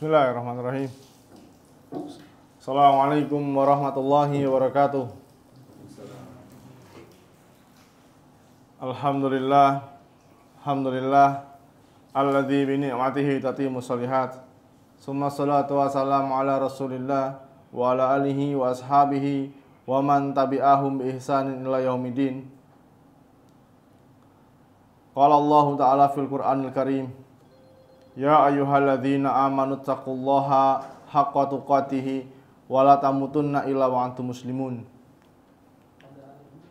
Bismillahirrahmanirrahim. Assalamualaikum warahmatullahi wabarakatuh. Alhamdulillah, alladzi bi ni'matihi tatimmu shalihat. Summa salatu wassalamu ala Rasulillah wa ala alihi wa ashabihi wa man tabi'ahum bi ihsanin ila yaumidin. Qala Allah Ta'ala fil Qur'anil Karim, ya ayyuhalladzina amanu taqullaha haqqa tuqatih wa la tamutunna illa wa antum muslimun.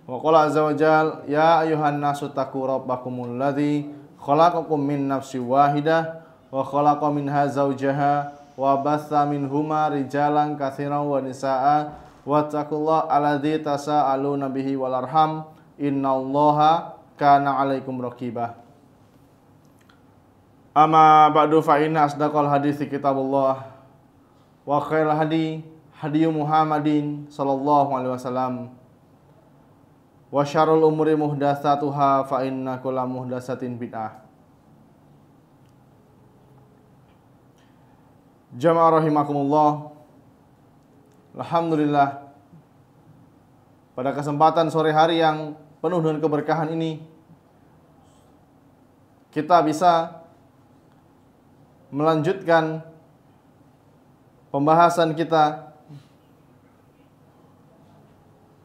Wa qala azza wa jalla, ya ayyuhan nasu taqu rabbakumul ladzi khalaqakum min nafsin wahidah wa khalaqa minha zawjaha wa batha minhuma rijalan katsiran wa nisaa'a wattaqullaha alladzi tasaaluna bihi wal arham innallaha kana 'alaikum raqibah. Amma ba'du fa inna asdaqal hadits kitabullah wa khairal hadi Muhammadin sallallahu alaihi wasallam wa syarrul umuri muhdatsatuha fa inna kulla muhdatsatin bid'ah. Jamaah rahimakumullah. Alhamdulillah, pada kesempatan sore hari yang penuh dengan keberkahan ini kita bisa melanjutkan pembahasan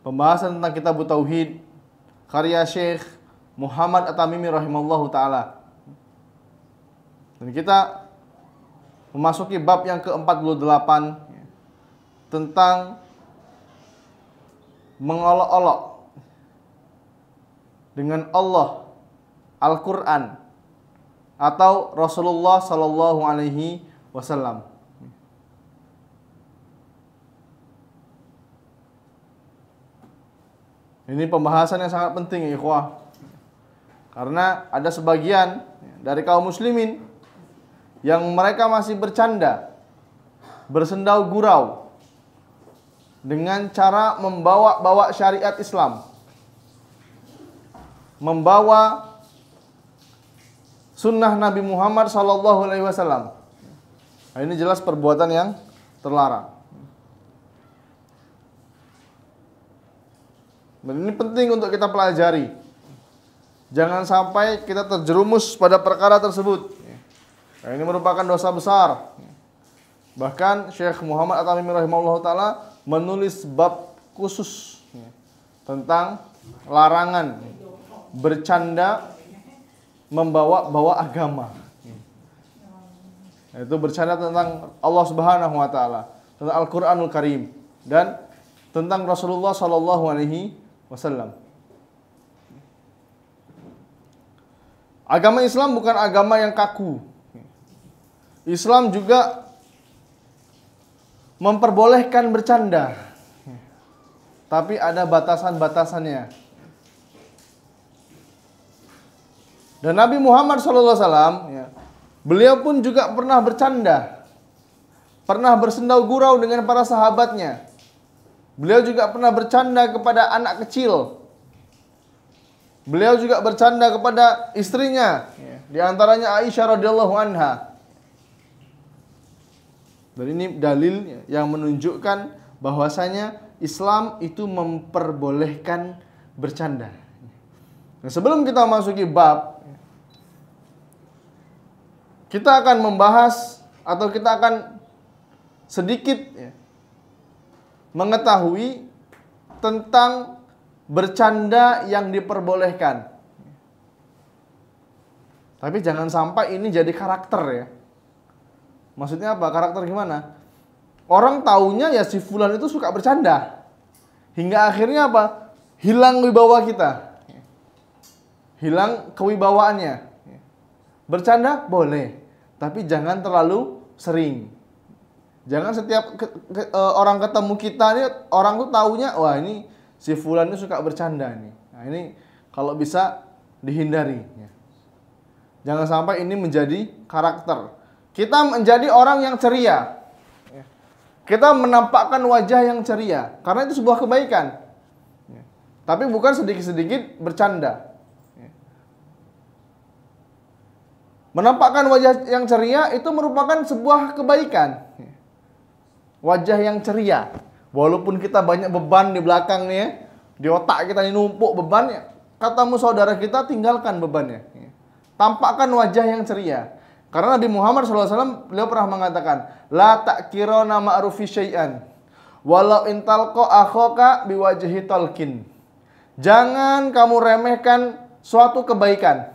tentang kitab Tauhid karya Syekh Muhammad At-Tamimi rahimallahu taala. Dan kita memasuki bab yang ke-48 tentang mengolok-olok dengan Allah, Al-Qur'an atau Rasulullah sallallahu alaihi wasallam. Ini pembahasan yang sangat penting ya ikhwah. Karena ada sebagian dari kaum muslimin yang mereka masih bercanda, bersendau gurau dengan cara membawa-bawa syariat Islam, membawa sunnah Nabi Muhammad sallallahu alaihi wasallam. Nah, ini jelas perbuatan yang terlarang. Dan ini penting untuk kita pelajari. Jangan sampai kita terjerumus pada perkara tersebut. Nah, ini merupakan dosa besar. Bahkan Syekh Muhammad At-Tamimi rahimahullah ta'ala menulis bab khusus tentang larangan bercanda membawa-bawa agama. Itu bercanda tentang Allah Subhanahu wa taala, tentang Al-Qur'anul Karim dan tentang Rasulullah sallallahu alaihi wasallam. Agama Islam bukan agama yang kaku. Islam juga memperbolehkan bercanda. Tapi ada batasan-batasannya. Dan Nabi Muhammad SAW, beliau pun juga pernah bercanda, pernah bersendau gurau dengan para sahabatnya. Beliau juga pernah bercanda kepada anak kecil. Beliau juga bercanda kepada istrinya, di antaranya Aisyah radhiyallahu anha. Dan ini dalil yang menunjukkan bahwasanya Islam itu memperbolehkan bercanda. Nah, sebelum kita masuki bab, kita akan membahas atau kita akan sedikit mengetahui tentang bercanda yang diperbolehkan. Tapi jangan sampai ini jadi karakter ya. Maksudnya apa? Karakter gimana? Orang taunya ya si fulan itu suka bercanda. Hingga akhirnya apa? Hilang wibawa kita. Hilang kewibawaannya. Bercanda boleh, tapi jangan terlalu sering. Jangan setiap orang ketemu kita nih, orang tuh taunya, wah ini si fulan ini suka bercanda nih. Nah ini kalau bisa dihindari. Jangan sampai ini menjadi karakter. Kita menjadi orang yang ceria. Kita menampakkan wajah yang ceria, karena itu sebuah kebaikan. Tapi bukan sedikit-sedikit bercanda. Menampakkan wajah yang ceria itu merupakan sebuah kebaikan. Wajah yang ceria. Walaupun kita banyak beban di belakang nih ya, di otak kita ini numpuk beban, katamu saudara kita tinggalkan bebannya. Tampakkan wajah yang ceria. Karena Nabi Muhammad SAW beliau pernah mengatakan, la ta'kirona ma'rufi syai'an walau intalqa akhaka biwajhi talqin. Jangan kamu remehkan suatu kebaikan.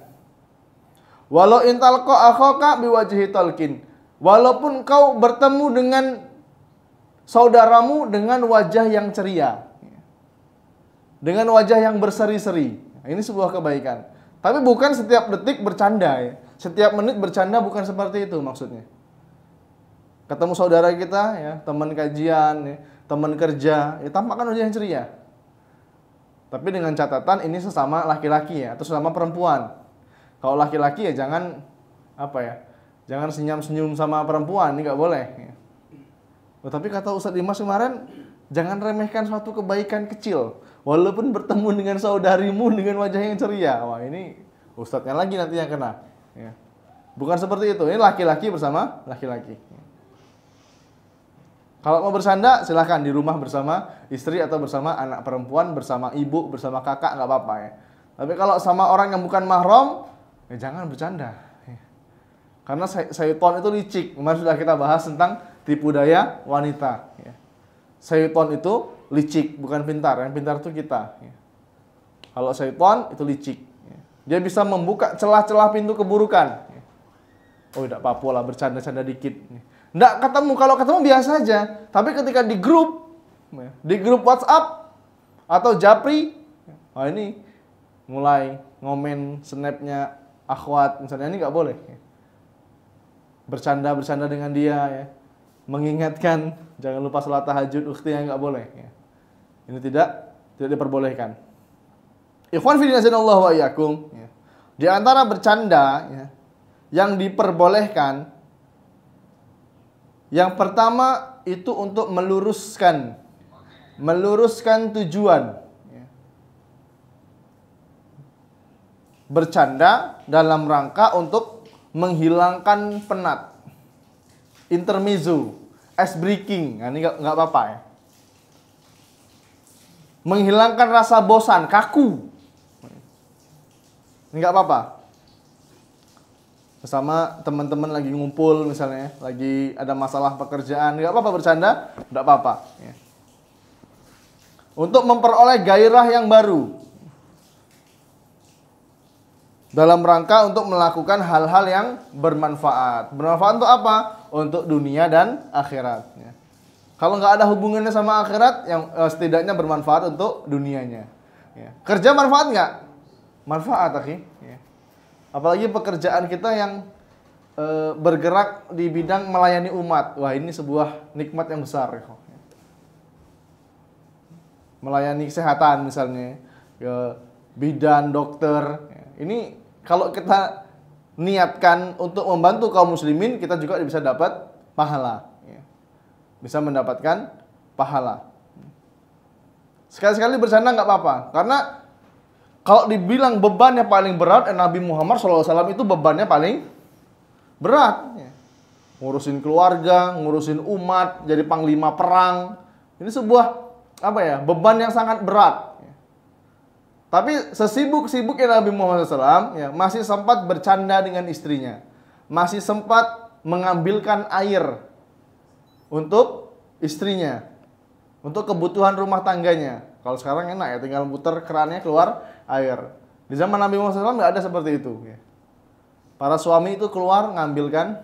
Walau intalqa akhaka biwajhi talqin. Walaupun kau bertemu dengan saudaramu dengan wajah yang ceria, dengan wajah yang berseri-seri. Ini sebuah kebaikan. Tapi bukan setiap detik bercanda ya. Setiap menit bercanda, bukan seperti itu maksudnya. Ketemu saudara kita ya, teman kajian ya, teman kerja, ya tampakkan wajah yang ceria. Tapi dengan catatan ini sesama laki-laki ya, atau sesama perempuan. Kalau laki-laki ya jangan jangan senyum-senyum sama perempuan, ini nggak boleh. Tapi kata Ustadz Dimas kemarin, jangan remehkan suatu kebaikan kecil, walaupun bertemu dengan saudarimu dengan wajah yang ceria. Wah ini Ustadznya lagi nanti yang kena. Ya. Bukan seperti itu. Ini laki-laki bersama laki-laki. Kalau mau bersanda silahkan di rumah bersama istri atau bersama anak perempuan, bersama ibu, bersama kakak, nggak apa-apa ya. Tapi kalau sama orang yang bukan mahram, ya jangan bercanda. Ya. Karena syaitan itu licik. Kemarin sudah kita bahas tentang tipu daya wanita. Ya. Syaitan itu licik, bukan pintar. Yang pintar itu kita. Ya. Kalau syaitan itu licik. Ya. Dia bisa membuka celah-celah pintu keburukan. Ya. Oh, tidak apa-apa lah, bercanda-canda dikit. Ya. Nggak ketemu, kalau ketemu biasa aja. Tapi ketika di grup WhatsApp atau Japri, ini mulai ngomen snapnya akhwat, misalnya, ini nggak boleh. Bercanda dengan dia, ya. Mengingatkan, jangan lupa salat tahajud, ukhtinya nggak boleh. Ya. Ini tidak diperbolehkan. Ikhwan fillah Allah wa iyyakum. Di antara bercanda ya, yang diperbolehkan, yang pertama itu untuk meluruskan tujuan. Bercanda dalam rangka untuk menghilangkan penat. Intermezzo, ice breaking, nah, ini nggak apa-apa ya. Menghilangkan rasa bosan, kaku, ini nggak apa-apa. Bersama teman-teman lagi ngumpul misalnya, lagi ada masalah pekerjaan, nggak apa-apa bercanda, nggak apa-apa. Ya. Untuk memperoleh gairah yang baru, dalam rangka untuk melakukan hal-hal yang bermanfaat. Bermanfaat untuk apa? Untuk dunia dan akhirat. Ya. Kalau nggak ada hubungannya sama akhirat, yang setidaknya bermanfaat untuk dunianya. Ya. Kerja manfaat nggak? Manfaat, akhi. Ya. Apalagi pekerjaan kita yang bergerak di bidang melayani umat. Wah, ini sebuah nikmat yang besar. Ya. Melayani kesehatan misalnya, bidan, dokter. Ya. Ini kalau kita niatkan untuk membantu kaum muslimin, kita juga bisa dapat pahala. Ya. Bisa mendapatkan pahala. Sekali-sekali bercanda nggak apa-apa. Karena kalau dibilang bebannya paling berat, Nabi Muhammad SAW itu bebannya paling berat. Ya. Ngurusin keluarga, ngurusin umat, jadi panglima perang. Ini sebuah beban yang sangat berat. Ya. Tapi sesibuk-sibuknya Nabi Muhammad SAW, ya, masih sempat bercanda dengan istrinya. Masih sempat mengambilkan air untuk istrinya. Untuk kebutuhan rumah tangganya. Kalau sekarang enak ya, tinggal putar kerannya keluar air. Di zaman Nabi Muhammad SAW nggak ada seperti itu. Ya. Para suami itu keluar ngambilkan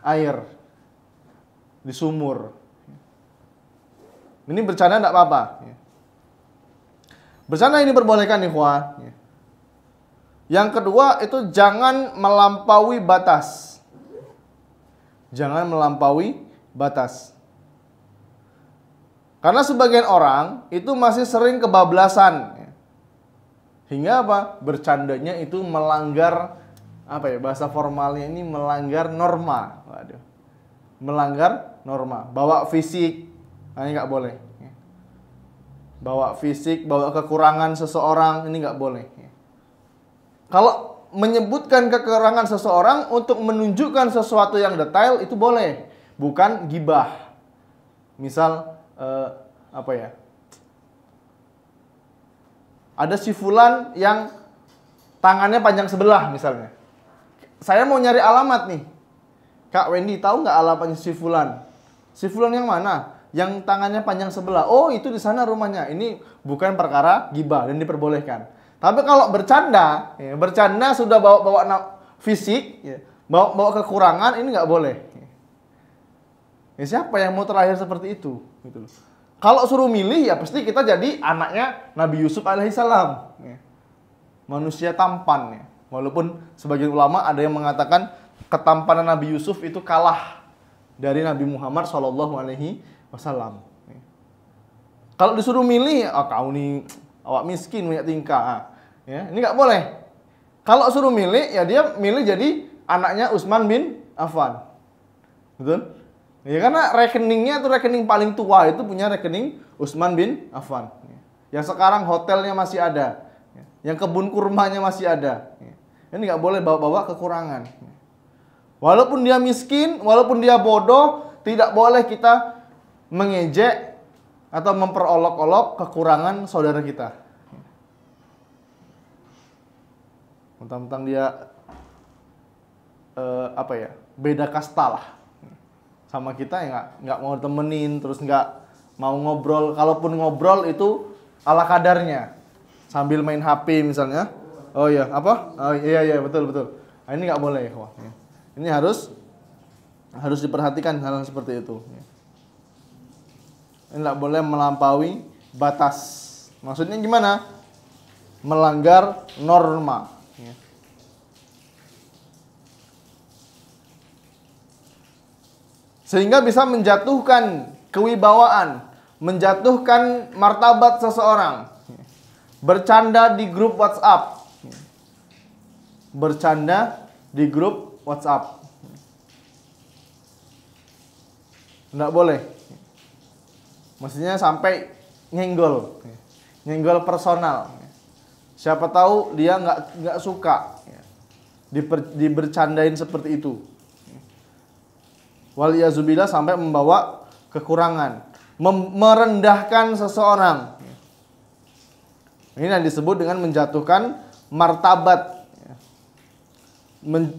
air di sumur. Ini bercanda nggak apa-apa. Ya. Bercanda ini diperbolehkan, ikhwan. Ya. Yang kedua itu jangan melampaui batas. Jangan melampaui batas. Karena sebagian orang itu masih sering kebablasan. Hingga bercandanya itu melanggar, bahasa formalnya ini melanggar norma. Waduh. Melanggar norma. Bawa fisik, ini nggak boleh. Bawa fisik, bawa kekurangan seseorang, ini nggak boleh. Kalau menyebutkan kekurangan seseorang untuk menunjukkan sesuatu yang detail itu boleh, bukan gibah. Misal apa ya? Ada si fulan yang tangannya panjang sebelah misalnya. Saya mau nyari alamat nih. Kak Wendy, tahu nggak alamatnya si fulan? Si fulan yang mana? Yang tangannya panjang sebelah. Oh, itu di sana rumahnya. Ini bukan perkara gibah dan diperbolehkan. Tapi kalau bercanda, ya, bercanda sudah bawa fisik, ya, bawa kekurangan, ini nggak boleh. Ya, siapa yang mau terlahir seperti itu? Gitu loh. Kalau suruh milih, ya pasti kita jadi anaknya Nabi Yusuf alaihissalam. Ya. Manusia tampan. Ya. Walaupun sebagian ulama ada yang mengatakan ketampanan Nabi Yusuf itu kalah dari Nabi Muhammad SAW. Ya. Kalau disuruh milih, kau nih awak miskin banyak tingkah, ya ini nggak boleh. Kalau suruh milih, ya dia milih jadi anaknya Utsman bin Affan, betul? Ya karena rekeningnya itu rekening paling tua itu punya rekening Utsman bin Affan. Yang sekarang hotelnya masih ada, yang kebun kurmanya masih ada. Ini nggak boleh bawa-bawa kekurangan. Walaupun dia miskin, walaupun dia bodoh, tidak boleh kita mengejek atau memperolok-olok kekurangan saudara kita. Mentang-mentang dia beda kasta lah sama kita, ya nggak mau temenin, terus nggak mau ngobrol. Kalaupun ngobrol itu ala kadarnya, sambil main HP misalnya. Oh iya, apa? Oh iya betul. Nah, ini nggak boleh, wah. Ini harus diperhatikan hal seperti itu. Nggak boleh melampaui batas. Maksudnya gimana? Melanggar norma. Sehingga bisa menjatuhkan kewibawaan, menjatuhkan martabat seseorang. Bercanda di grup WhatsApp. Bercanda di grup WhatsApp. Nggak boleh. Maksudnya sampai nyenggol personal. Siapa tahu dia nggak suka dibercandain seperti itu. Waliyazubillah sampai membawa kekurangan, merendahkan seseorang. Ini yang disebut dengan menjatuhkan martabat,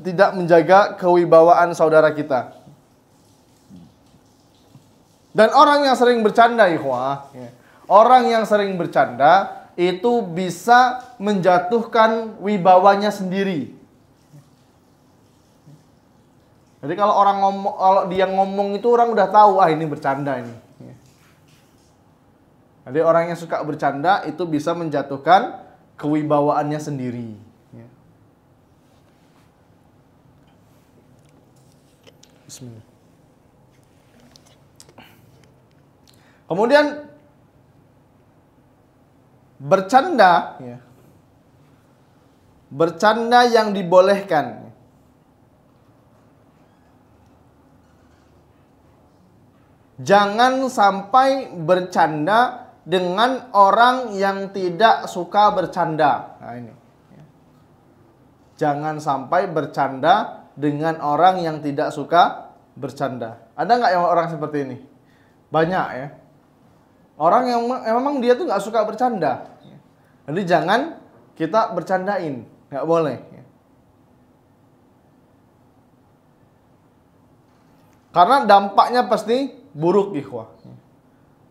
tidak menjaga kewibawaan saudara kita. Dan orang yang sering bercanda, ikhwah, orang yang sering bercanda itu bisa menjatuhkan wibawanya sendiri. Jadi kalau dia ngomong itu orang udah tahu, ini bercanda ini. Jadi orang yang suka bercanda itu bisa menjatuhkan kewibawaannya sendiri. Bismillah. Kemudian bercanda, bercanda yang dibolehkan. Jangan sampai bercanda dengan orang yang tidak suka bercanda. Nah ini. Jangan sampai bercanda dengan orang yang tidak suka bercanda. Ada nggak yang orang seperti ini? Banyak ya. Orang yang memang dia tuh nggak suka bercanda. Jadi jangan kita bercandain, nggak boleh. Karena dampaknya pasti buruk, ikhwah.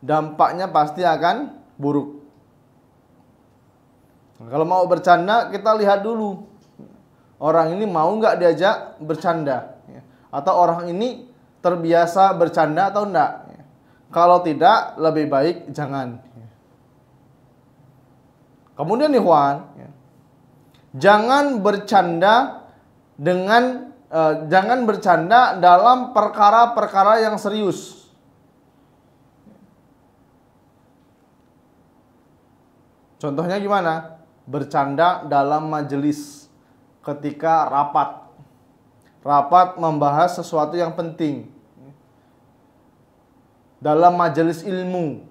Dampaknya pasti akan buruk. Kalau mau bercanda, kita lihat dulu. Orang ini mau nggak diajak bercanda? Atau orang ini terbiasa bercanda atau enggak? Kalau tidak, lebih baik jangan. Kemudian ikhwan, jangan bercanda jangan bercanda dalam perkara-perkara yang serius. Contohnya gimana? Bercanda dalam majelis ketika rapat membahas sesuatu yang penting. Dalam majelis ilmu,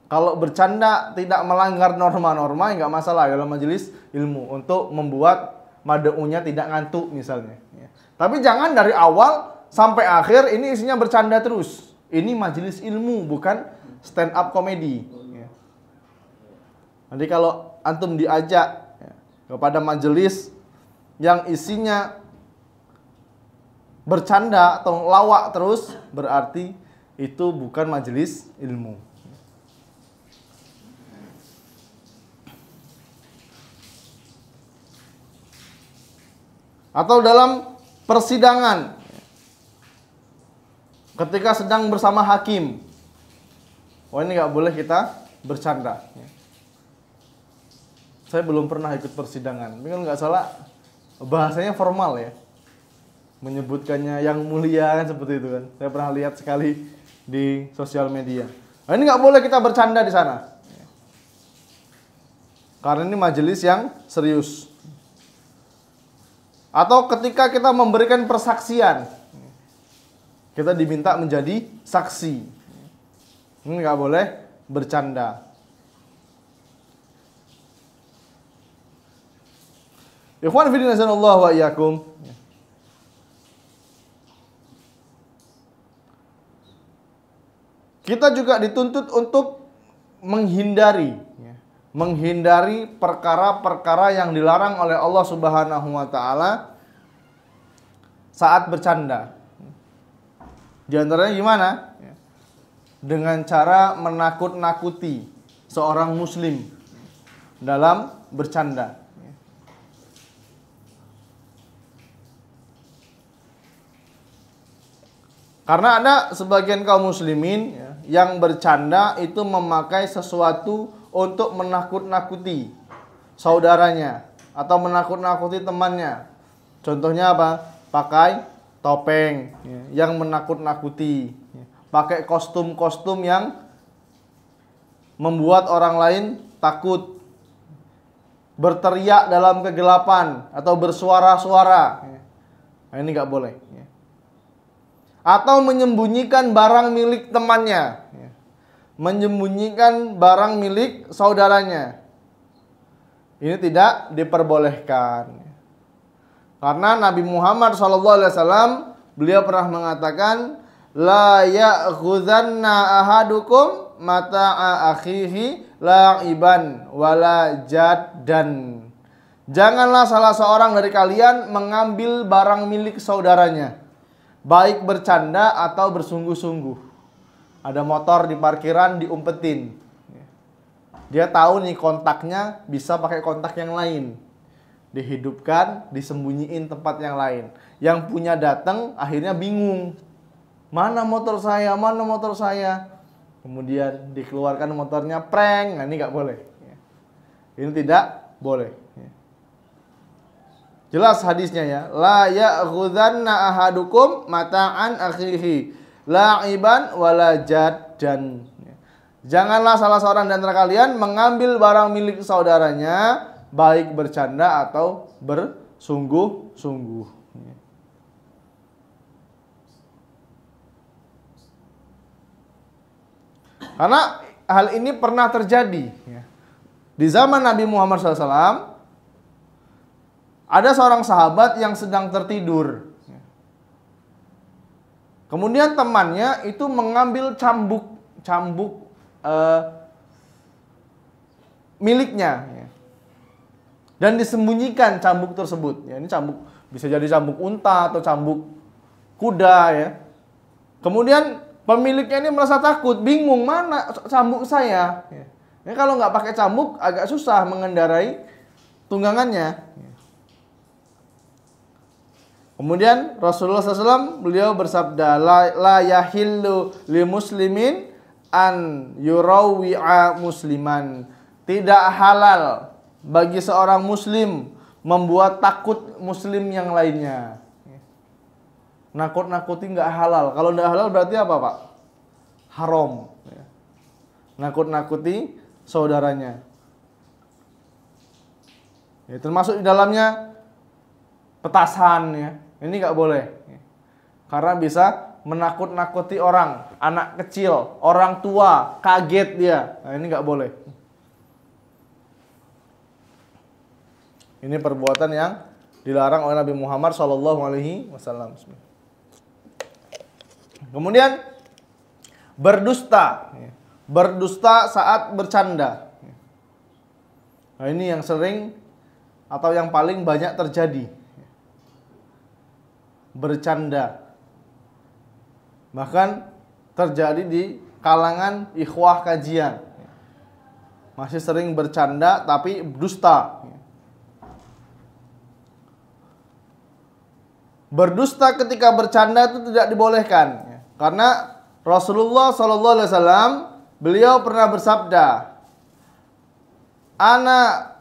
kalau bercanda tidak melanggar norma-norma, nggak masalah dalam majelis ilmu untuk membuat mad'unya tidak ngantuk misalnya. Ya. Tapi jangan dari awal sampai akhir ini isinya bercanda terus. Ini majelis ilmu, bukan stand up komedi. Ya. Nanti kalau antum diajak ya, kepada majelis yang isinya bercanda atau lawak terus, berarti itu bukan majelis ilmu. Atau dalam persidangan, ketika sedang bersama hakim, oh ini nggak boleh kita bercanda. Saya belum pernah ikut persidangan, tapi kalau nggak salah bahasanya formal ya, menyebutkannya yang mulia kan seperti itu kan. Saya pernah lihat sekali di sosial media. Nah, ini nggak boleh kita bercanda di sana, karena ini majelis yang serius. Atau ketika kita memberikan persaksian, kita diminta menjadi saksi. Ini nggak boleh bercanda. Ikhwan fillah azanallahu wa iyyakum. Kita juga dituntut untuk menghindari perkara-perkara yang dilarang oleh Allah Subhanahu wa taala saat bercanda. Di antaranya gimana? Dengan cara menakut-nakuti seorang muslim dalam bercanda. Karena ada sebagian kaum muslimin yang bercanda itu memakai sesuatu untuk menakut-nakuti saudaranya atau menakut-nakuti temannya. Contohnya apa? Pakai topeng yang menakut-nakuti, pakai kostum-kostum yang membuat orang lain takut, berteriak dalam kegelapan atau bersuara-suara. Nah, ini nggak boleh. Atau menyembunyikan barang milik temannya, menyembunyikan barang milik saudaranya. Ini tidak diperbolehkan. Karena Nabi Muhammad SAW beliau pernah mengatakan, la ya'khudhanna ahadukum mata'a akhihi la'iban wala jaddan. Janganlah salah seorang dari kalian mengambil barang milik saudaranya, baik bercanda atau bersungguh-sungguh. Ada motor di parkiran diumpetin. Dia tahu nih kontaknya bisa pakai kontak yang lain. Dihidupkan, disembunyiin tempat yang lain. Yang punya datang akhirnya bingung. Mana motor saya? Mana motor saya? Kemudian dikeluarkan motornya, prank. Nah, ini nggak boleh. Ini tidak boleh. Jelas hadisnya ya. La ya'khudhanna ahadukum mata'an akhihi la'iban wala jaddan. Janganlah salah seorang di antara kalian mengambil barang milik saudaranya baik bercanda atau bersungguh-sungguh. Karena hal ini pernah terjadi di zaman Nabi Muhammad SAW. Ada seorang sahabat yang sedang tertidur. Kemudian temannya itu mengambil cambuk miliknya dan disembunyikan cambuk tersebut. Ini cambuk bisa jadi cambuk unta atau cambuk kuda ya. Kemudian pemiliknya ini merasa takut, bingung, mana cambuk saya. Ya, kalau nggak pakai cambuk agak susah mengendarai tunggangannya. Kemudian Rasulullah SAW beliau bersabda, la yahillu li muslimin an yurawi'a musliman. Tidak halal bagi seorang muslim membuat takut muslim yang lainnya. Nakut-nakuti nggak halal. Kalau nggak halal berarti apa, Pak? Haram. Nakut-nakuti saudaranya. Ya, termasuk di dalamnya petasan ya. Ini nggak boleh. Karena bisa menakut-nakuti orang, anak kecil, orang tua, kaget dia. Nah, ini nggak boleh. Ini perbuatan yang dilarang oleh Nabi Muhammad SAW. Kemudian berdusta, berdusta saat bercanda. Nah, ini yang sering atau yang paling banyak terjadi. Bercanda. Bahkan terjadi di kalangan ikhwah kajian. Masih sering bercanda tapi dusta. Berdusta ketika bercanda itu tidak dibolehkan. Karena Rasulullah SAW beliau pernah bersabda, "Ana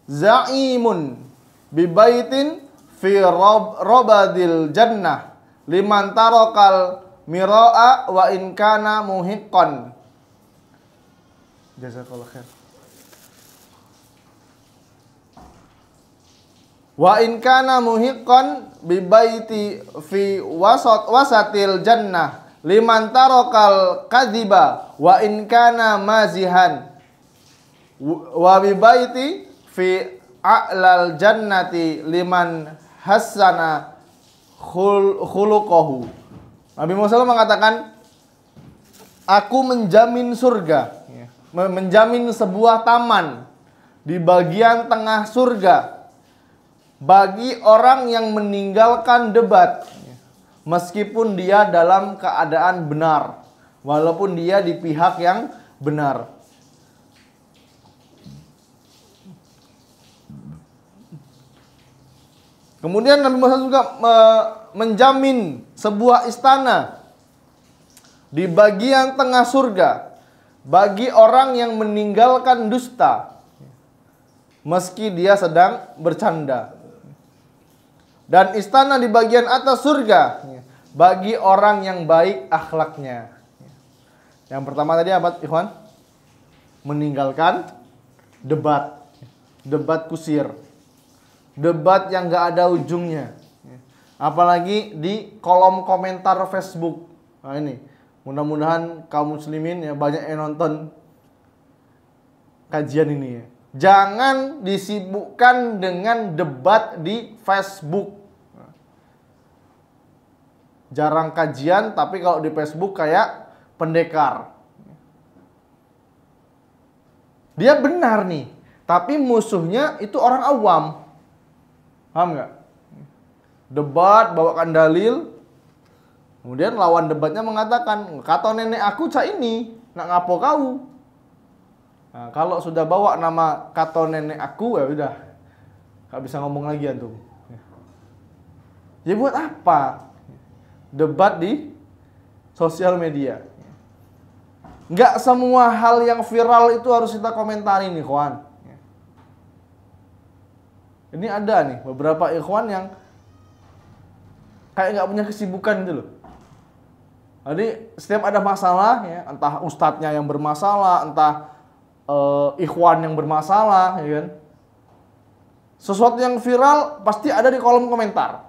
za'imun bibaitin fi robadil jannah liman tarakal mira'a wa in kana muhiqqan." Jazakallahu khair. Wa in kana muhiqqan bi baiti fi wasatil jannah liman tarakal kadhiba wa in kana mazihan wa bi baiti fi a'lal jannati liman hassana khuluquhu. Nabi Muhammad mengatakan, aku menjamin surga, menjamin sebuah taman di bagian tengah surga bagi orang yang meninggalkan debat meskipun dia dalam keadaan benar, walaupun dia di pihak yang benar. Kemudian Nabi Muhammad juga menjamin sebuah istana di bagian tengah surga bagi orang yang meninggalkan dusta meski dia sedang bercanda. Dan istana di bagian atas surga bagi orang yang baik akhlaknya. Yang pertama tadi apa, ikhwan? Meninggalkan debat. Debat kusir. Debat yang gak ada ujungnya. Apalagi di kolom komentar Facebook. Nah ini, mudah-mudahan kaum muslimin ya banyak yang nonton kajian ini ya. Jangan disibukkan dengan debat di Facebook. Jarang kajian, tapi kalau di Facebook kayak pendekar. Dia benar nih, tapi musuhnya itu orang awam. Paham nggak? Debat, bawakan dalil, kemudian lawan debatnya mengatakan, kata nenek aku cak ini, nak ngapo kau? Nah, kalau sudah bawa nama kata nenek aku, ya udah, nggak bisa ngomong lagi antum. Ya buat apa debat di sosial media? Nggak semua hal yang viral itu harus kita komentari nih, kawan. Ini ada nih beberapa ikhwan yang kayak nggak punya kesibukan gitu loh. Jadi setiap ada masalah ya, entah ustadznya yang bermasalah, entah ikhwan yang bermasalah, ya kan? Sesuatu yang viral pasti ada di kolom komentar.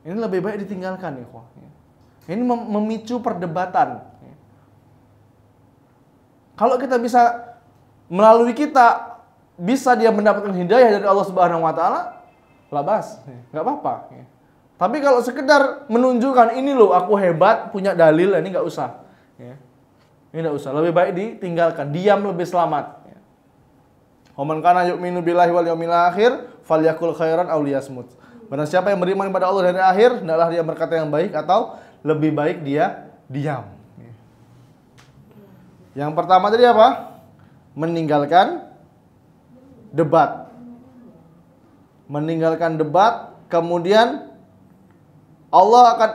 Ini lebih baik ditinggalkan, ikhwan. Ini memicu perdebatan. Kalau kita bisa melalui kita bisa dia mendapatkan hidayah dari Allah Subhanahu wa taala, labas, nggak apa-apa. Tapi kalau sekedar menunjukkan ini loh aku hebat, punya dalil, ini nggak usah. Ini nggak usah, lebih baik ditinggalkan, diam lebih selamat. Waman kana yu'minu billahi wal yawmil akhir falyakul khairan aw liyasmut. Barang siapa yang beriman kepada Allah dari akhir, hendaklah dia berkata yang baik atau lebih baik dia diam. Yang pertama tadi apa? Meninggalkan debat. Meninggalkan debat, kemudian Allah akan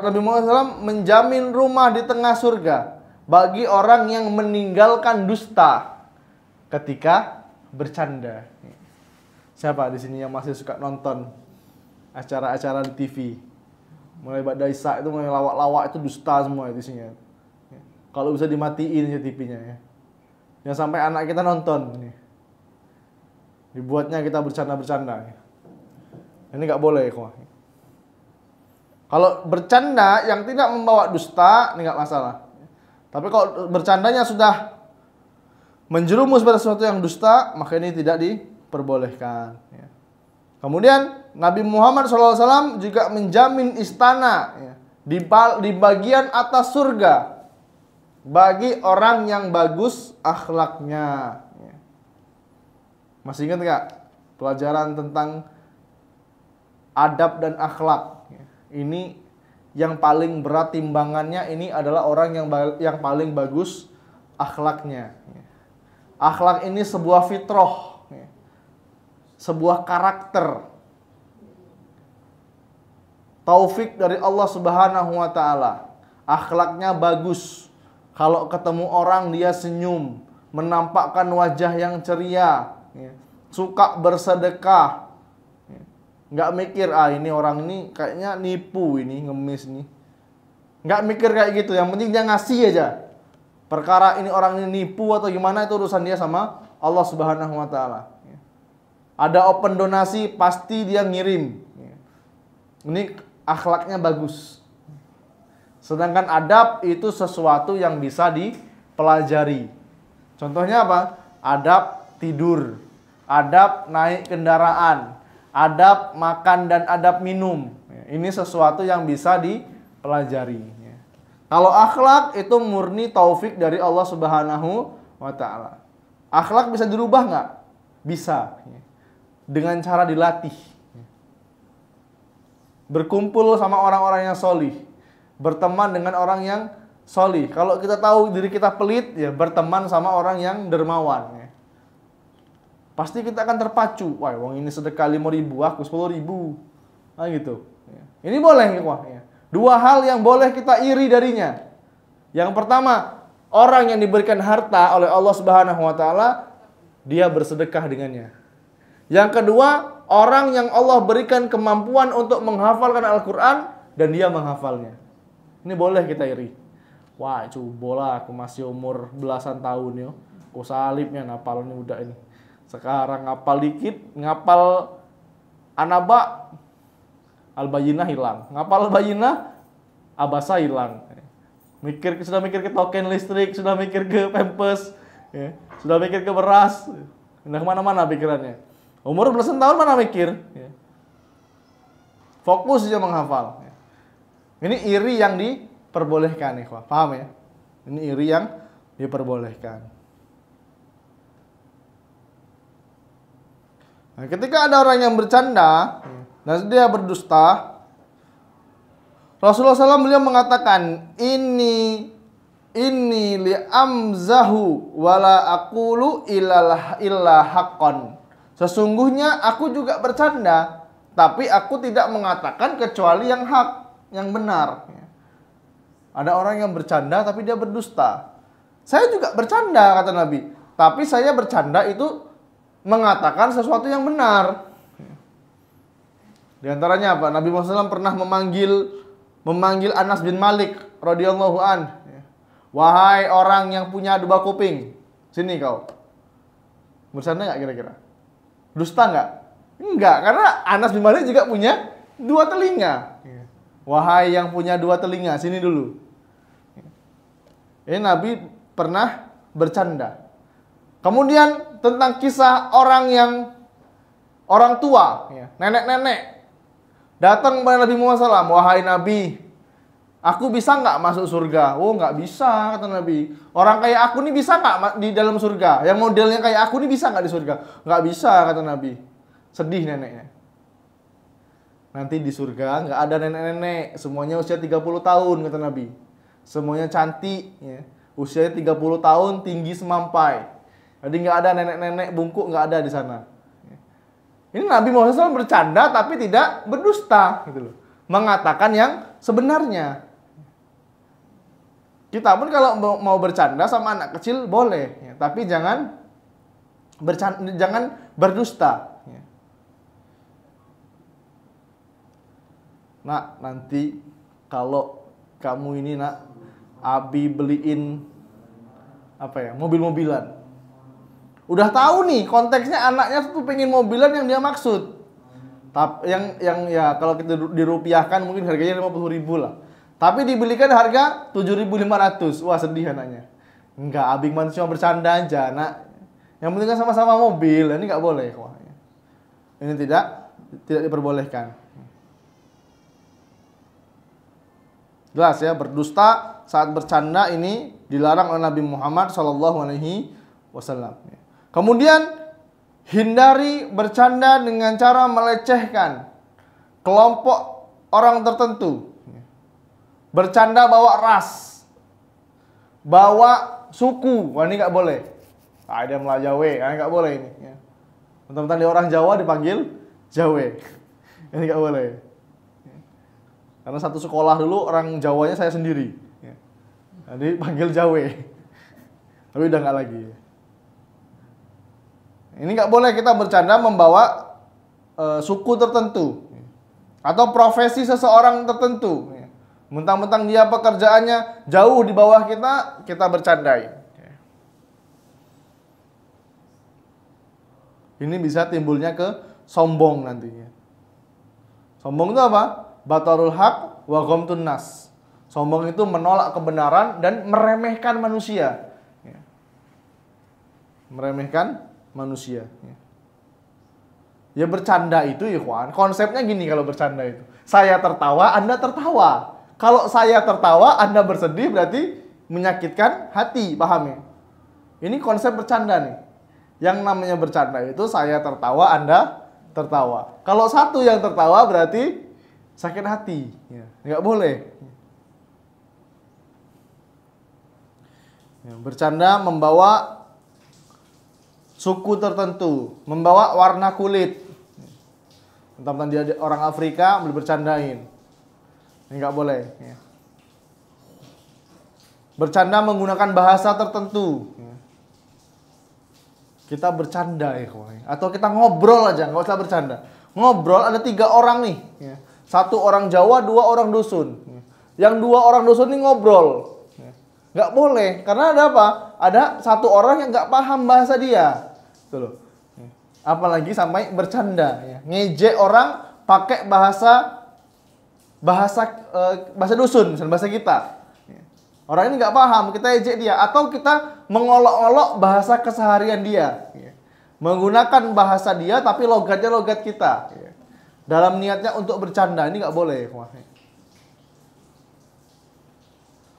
Nabi Muhammad SAW menjamin rumah di tengah surga bagi orang yang meninggalkan dusta ketika bercanda. Siapa di sini yang masih suka nonton acara-acara di TV? Mulai Ba'da Isya itu mulai lawak-lawak itu dusta semua isinya. Kalau bisa dimatiin ya TV-nya ya. Yang sampai anak kita nonton nih. Dibuatnya kita bercanda-bercanda. Ini nggak boleh, kok. Kalau bercanda yang tidak membawa dusta, ini nggak masalah. Tapi kalau bercandanya sudah menjerumus pada sesuatu yang dusta, maka ini tidak diperbolehkan. Kemudian Nabi Muhammad SAW juga menjamin istana ya, di bagian atas surga bagi orang yang bagus akhlaknya. Ya. Masih ingat nggak pelajaran tentang adab dan akhlak? Ya. Ini yang paling berat timbangannya ini adalah orang yang paling bagus akhlaknya. Ya. Akhlak ini sebuah fitrah, ya. Sebuah karakter. Taufik dari Allah Subhanahu wa taala. Akhlaknya bagus. Kalau ketemu orang dia senyum, menampakkan wajah yang ceria, ya. Suka bersedekah. Ya. Nggak mikir, ini orang ini kayaknya nipu ini, ngemis nih. Nggak mikir kayak gitu, yang penting dia ngasih aja. Perkara ini orang ini nipu atau gimana itu urusan dia sama Allah Subhanahu wa taala. Ya. Ada open donasi pasti dia ngirim. Ya. Ini akhlaknya bagus. Sedangkan adab itu sesuatu yang bisa dipelajari. Contohnya apa? Adab tidur, adab naik kendaraan, adab makan dan adab minum. Ini sesuatu yang bisa dipelajari. Kalau akhlak itu murni taufik dari Allah Subhanahu wa taala. Akhlak bisa dirubah nggak? Bisa. Dengan cara dilatih. Berkumpul sama orang-orang yang solih, berteman dengan orang yang solih. Kalau kita tahu diri kita pelit, ya berteman sama orang yang dermawan. Ya. Pasti kita akan terpacu. Wah, wong ini sedekah 5.000, aku 10.000. Nah gitu. Ya. Ini boleh, ya. Dua hal yang boleh kita iri darinya. Yang pertama, orang yang diberikan harta oleh Allah Subhanahu wa taala, dia bersedekah dengannya. Yang kedua, orang yang Allah berikan kemampuan untuk menghafalkan Al-Quran dan dia menghafalnya. Ini boleh kita iri. Wah, bola aku masih umur belasan tahun yo. Aku salibnya ngapal ini udah ini. Sekarang ngapal dikit, ngapal Anaba, Al-Bayyinah hilang. Ngapal Al-Bayyinah, Abasa hilang. Sudah mikir ke token listrik, sudah mikir ke pampers, ya. Sudah mikir ke beras. Udah kemana-mana pikirannya. Umur belasan tahun mana mikir? Ya. Fokus aja menghafal. Ya. Ini iri yang diperbolehkan, ikhwah. Paham ya? Ini iri yang diperbolehkan. Nah, ketika ada orang yang bercanda dan dia berdusta, Rasulullah SAW beliau mengatakan, ini li amzahu wala aqulu illa haqqan. Sesungguhnya aku juga bercanda, tapi aku tidak mengatakan kecuali yang hak, yang benar. Ada orang yang bercanda tapi dia berdusta. Saya juga bercanda, kata Nabi, tapi saya bercanda itu mengatakan sesuatu yang benar. Di antaranya apa? Nabi Muhammad SAW pernah memanggil Anas bin Malik radhiyallahu an. Wahai orang yang punya dua kuping, sini kau. Bercanda nggak kira-kira? Dusta nggak? Enggak, karena Anas bin Malik juga punya dua telinga. Wahai yang punya dua telinga, sini dulu. Ini Nabi pernah bercanda. Kemudian tentang kisah orang tua, nenek-nenek, datang kepada Nabi Muhammad SAW. Wahai Nabi, aku bisa nggak masuk surga? Oh, nggak bisa, kata Nabi. Orang kayak aku nih bisa nggak di dalam surga? Yang modelnya kayak aku nih bisa nggak di surga? Nggak bisa, kata Nabi. Sedih neneknya. Nanti di surga nggak ada nenek-nenek, semuanya usia 30 tahun, kata Nabi. Semuanya cantik, ya. Usianya 30 tahun, tinggi semampai. Jadi nggak ada nenek-nenek bungkuk, nggak ada di sana. Ini Nabi Muhammad SAW bercanda tapi tidak berdusta, gitu loh. Mengatakan yang sebenarnya. Kita pun kalau mau bercanda sama anak kecil boleh, ya. Tapi jangan berdusta. Ya. Nak, nanti kalau kamu ini nak, Abi beliin mobil-mobilan. Udah tahu nih konteksnya anaknya tuh pengen mobilan yang dia maksud. Tapi yang ya kalau kita dirupiahkan mungkin harganya 50.000 lah. Tapi dibelikan harga 7.500. Wah, sedih anaknya. Enggak, Abi cuma bercanda aja, nak. Yang penting kan sama-sama mobil. Ini nggak boleh, wah. Ini tidak tidak diperbolehkan. Jelas ya, berdusta saat bercanda ini dilarang oleh Nabi Muhammad SAW. Kemudian hindari bercanda dengan cara melecehkan kelompok orang tertentu. Bercanda bawa ras, bawa suku, wah ini nggak boleh. Ada Melayu Jawa, nggak boleh ini. Teman-teman di orang Jawa dipanggil Jawa, ini nggak boleh. Karena satu sekolah dulu orang Jawanya saya sendiri, jadi panggil Jawa, tapi udah nggak lagi. Ini nggak boleh kita bercanda membawa suku tertentu atau profesi seseorang tertentu. Mentang-mentang dia pekerjaannya jauh di bawah kita, kita bercandai. Ini bisa timbulnya ke sombong nantinya. Sombong itu apa? Batarul haq wa ghamtun nas. Sombong itu menolak kebenaran dan meremehkan manusia. Meremehkan manusia. Ya bercanda itu, ikhwan. Konsepnya gini kalau bercanda itu. Saya tertawa, Anda tertawa. Kalau saya tertawa, Anda bersedih, berarti menyakitkan hati, paham ya? Ini konsep bercanda nih. Yang namanya bercanda itu saya tertawa, Anda tertawa. Kalau satu yang tertawa berarti sakit hati. Ya, nggak boleh. Ya, bercanda membawa suku tertentu, membawa warna kulit. Teman-teman dia orang Afrika bercandain. Ini nggak boleh. Ya. Bercanda menggunakan bahasa tertentu. Ya. Kita bercanda ya, atau kita ngobrol aja, nggak usah bercanda. Ngobrol ada 3 orang nih. Ya. 1 orang Jawa, 2 orang dusun. Ya. Yang 2 orang dusun ini ngobrol. Ya. Nggak boleh, karena ada apa? Ada 1 orang yang nggak paham bahasa dia. Tuh loh. Ya. Apalagi sampai bercanda. Ya. Ngejek orang pakai bahasa dusun, misalnya bahasa kita. Orang ini nggak paham, kita ejek dia, atau kita mengolok-olok bahasa keseharian dia, menggunakan bahasa dia tapi logatnya logat kita, dalam niatnya untuk bercanda. Ini nggak boleh.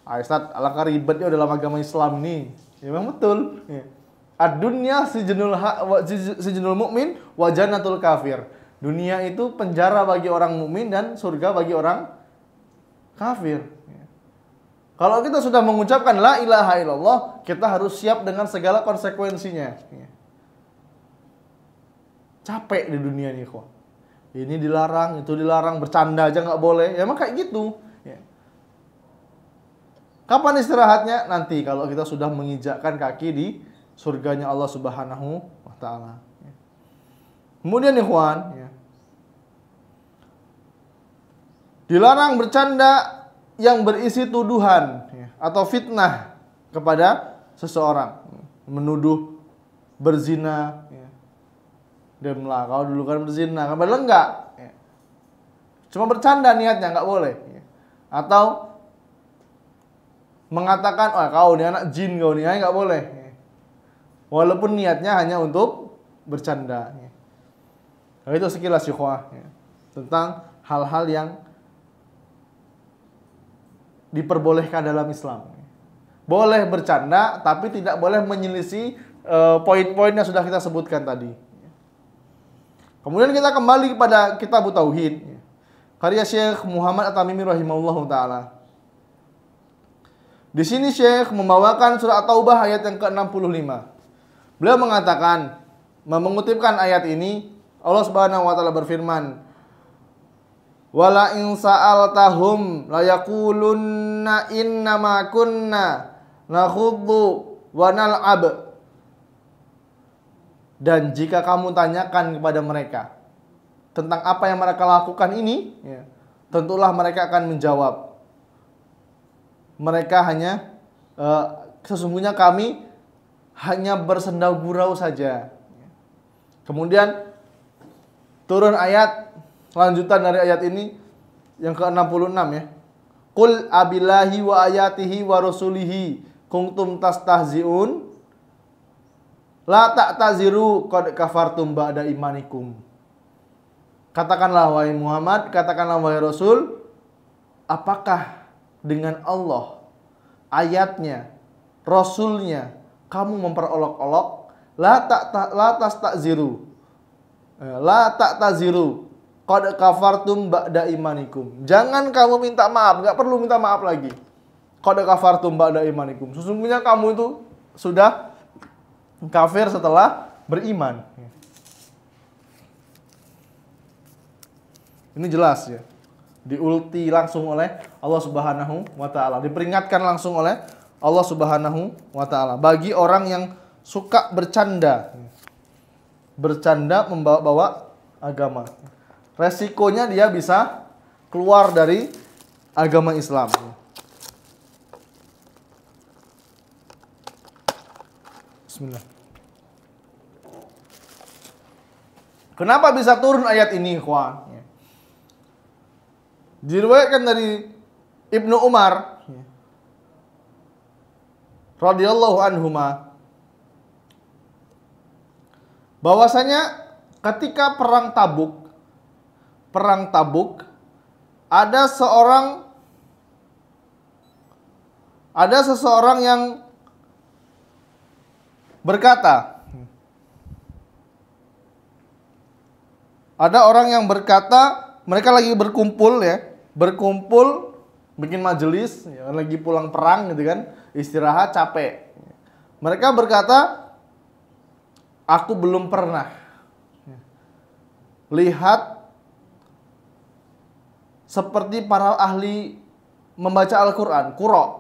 Ustaz, alangkah ribetnya dalam agama Islam ini. Ya, memang betul. Ad-dunya sijnul mu'min wa jannatul kafir. Dunia itu penjara bagi orang mukmin dan surga bagi orang kafir. Kalau kita sudah mengucapkan la ilaha illallah, kita harus siap dengan segala konsekuensinya. Capek di dunia ini kok. Ini dilarang, itu dilarang, bercanda aja nggak boleh. Ya emang kayak gitu. Kapan istirahatnya? Nanti kalau kita sudah menginjakkan kaki di surganya Allah Subhanahu wa taala. Kemudian ikhwan, dilarang bercanda yang berisi tuduhan atau fitnah kepada seseorang, menuduh berzina. Demlah, kau dulu kan berzina, kan padahal enggak. Cuma bercanda niatnya, nggak boleh. Atau mengatakan, oh kau ini anak jin, kau ini nggak boleh. Walaupun niatnya hanya untuk bercanda. Nah, itu sekilas ikhwah tentang hal-hal yang diperbolehkan dalam Islam. Boleh bercanda, tapi tidak boleh menyelisih poin-poin yang sudah kita sebutkan tadi. Kemudian kita kembali kepada kitab Tauhid, karya Syekh Muhammad At-Tamimi rahimahullahu taala. Di sini Syekh membawakan surah At-Taubah ayat yang ke-65. Beliau mengatakan, mengutipkan ayat ini, Allah Subhanahu wa taala berfirman, wala in sa'altahum la yaqulunna innama kunna nakhuddu wa nal'ab. Dan jika kamu tanyakan kepada mereka tentang apa yang mereka lakukan ini, tentulah mereka akan menjawab, mereka hanya sesungguhnya kami hanya bersenda gurau saja. Kemudian turun ayat lanjutan dari ayat ini yang ke-66 ya. Qul abillahi wa ayatihi wa rasulihi kuntum tastahzi'un la ta'taziru qad kafartum ba'da imanikum. Katakanlah wahai Muhammad, katakanlah wahai Rasul, apakah dengan Allah, ayatnya, Rasulnya kamu memperolok-olok? La tastakziru, la ta'taziru, qad kafartum ba'da imanikum. Jangan kamu minta maaf, nggak perlu minta maaf lagi. Qad kafartum ba'da imanikum. Sesungguhnya kamu itu sudah kafir setelah beriman. Ini jelas ya. Diulti langsung oleh Allah Subhanahu wa taala. Diperingatkan langsung oleh Allah Subhanahu wa taala bagi orang yang suka bercanda. Bercanda membawa-bawa agama. Resikonya dia bisa keluar dari agama Islam. Bismillah. Kenapa bisa turun ayat ini, ikhwan? Diriwayatkan dari Ibnu Umar radhiyallahu anhuma bahwasanya ketika perang Tabuk ada seseorang yang berkata, ada orang yang berkata, mereka lagi berkumpul bikin majelis, ya, lagi pulang perang gitu kan, istirahat capek. Mereka berkata, aku belum pernah lihat seperti para ahli membaca Al-Quran, qurra,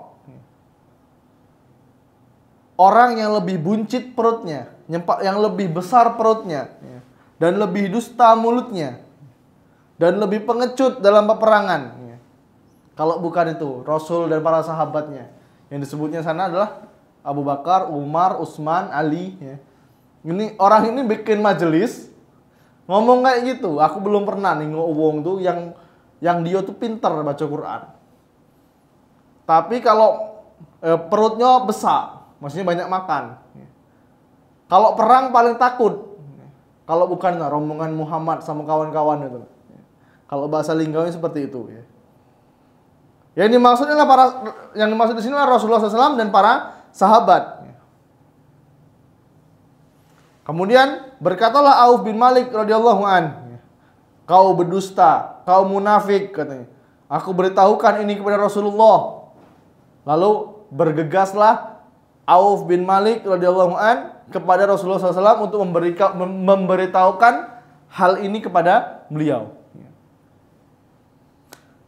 orang yang lebih buncit perutnya, yang lebih besar perutnya, dan lebih dusta mulutnya, dan lebih pengecut dalam peperangan. Kalau bukan itu Rasul dan para sahabatnya. Yang disebutnya sana adalah Abu Bakar, Umar, Utsman, Ali. Ini orang ini bikin majelis ngomong kayak gitu. Aku belum pernah nih ngomong tuh yang dia tuh pintar baca Quran. Tapi kalau perutnya besar, maksudnya banyak makan. Kalau perang paling takut. Kalau bukan rombongan Muhammad sama kawan-kawan itu. Kalau bahasa linggawi seperti itu ya. Yang dimaksud di sini adalah Rasulullah SAW dan para sahabat. Kemudian berkatalah Auf bin Malik radhiyallahu an, kau berdusta, kau munafik katanya. Aku beritahukan ini kepada Rasulullah. Lalu bergegaslah Auf bin Malik radhiyallahu an kepada Rasulullah SAW untuk memberitahukan hal ini kepada beliau.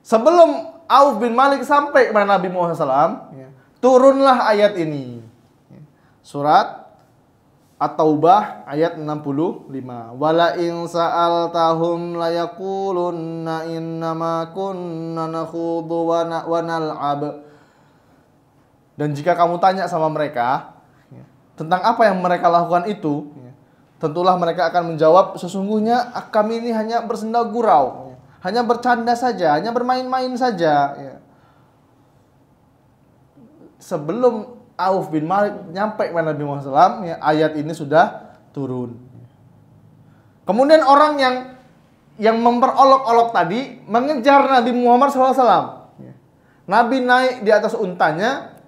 Sebelum Auf bin Malik sampai kepada Nabi Muhammad SAW, turunlah ayat ini. Surat At-Taubah ayat 65. Wala in sa'altahum layaqulunna innama kunna nakhudu wa nal'ab. Dan jika kamu tanya sama mereka tentang apa yang mereka lakukan itu, tentulah mereka akan menjawab, sesungguhnya kami ini hanya bersenda gurau. Hanya bercanda saja, hanya bermain-main saja. Sebelum Auf bin Malik nyampe kepada Nabi Muhammad SAW, ayat ini sudah turun. Kemudian orang yang memperolok-olok tadi mengejar Nabi Muhammad SAW. Nabi naik di atas untanya,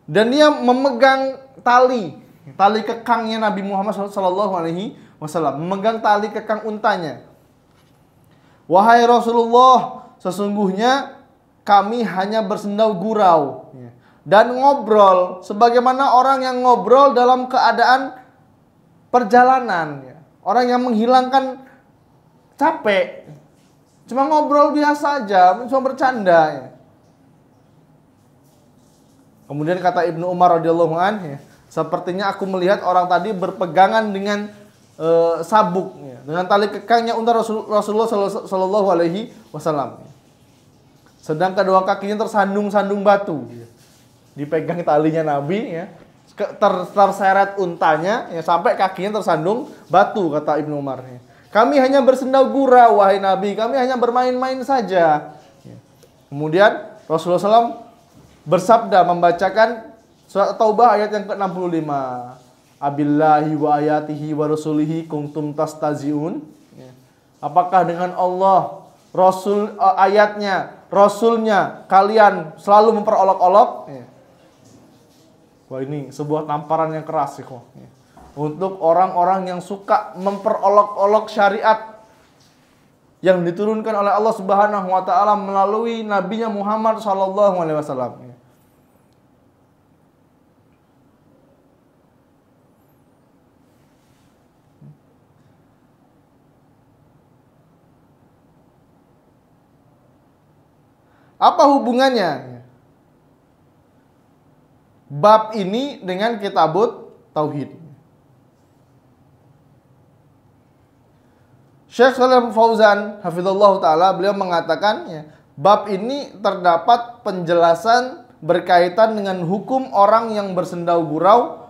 dan dia memegang tali kekangnya Nabi Muhammad SAW. Memegang tali kekang untanya. Wahai Rasulullah, sesungguhnya kami hanya bersenda gurau dan ngobrol sebagaimana orang yang ngobrol dalam keadaan perjalanan, orang yang menghilangkan capek, cuma ngobrol biasa aja, cuma bercanda. Kemudian kata Ibnu Umar radhiyallahu anhu, sepertinya aku melihat orang tadi berpegangan dengan sabuk, dengan tali kekangnya unta Rasulullah Sallallahu Alaihi Wasallam. Sedang kedua kakinya tersandung-sandung batu, dipegang talinya Nabi, terseret untanya, sampai kakinya tersandung batu, kata Ibnu Umar. Kami hanya bersenda gurau, wahai Nabi, kami hanya bermain-main saja. Kemudian Rasulullah SAW bersabda, membacakan surat Taubah ayat yang ke-65. Abillahi wa ayatihi wa rasulihi kuntum tastaziun. Apakah dengan Allah, Rasul, ayatnya, Rasulnya kalian selalu memperolok-olok? Wah, ini sebuah tamparan yang keras sih kok. Untuk orang-orang yang suka memperolok-olok syariat yang diturunkan oleh Allah Subhanahu wa taala melalui nabinya Muhammad sallallahu alaihi wasallam. Apa hubungannya bab ini dengan kitabut tauhid? Syekh Shalih Fauzan hafizallahu taala beliau mengatakan bab ini terdapat penjelasan berkaitan dengan hukum orang yang bersendau gurau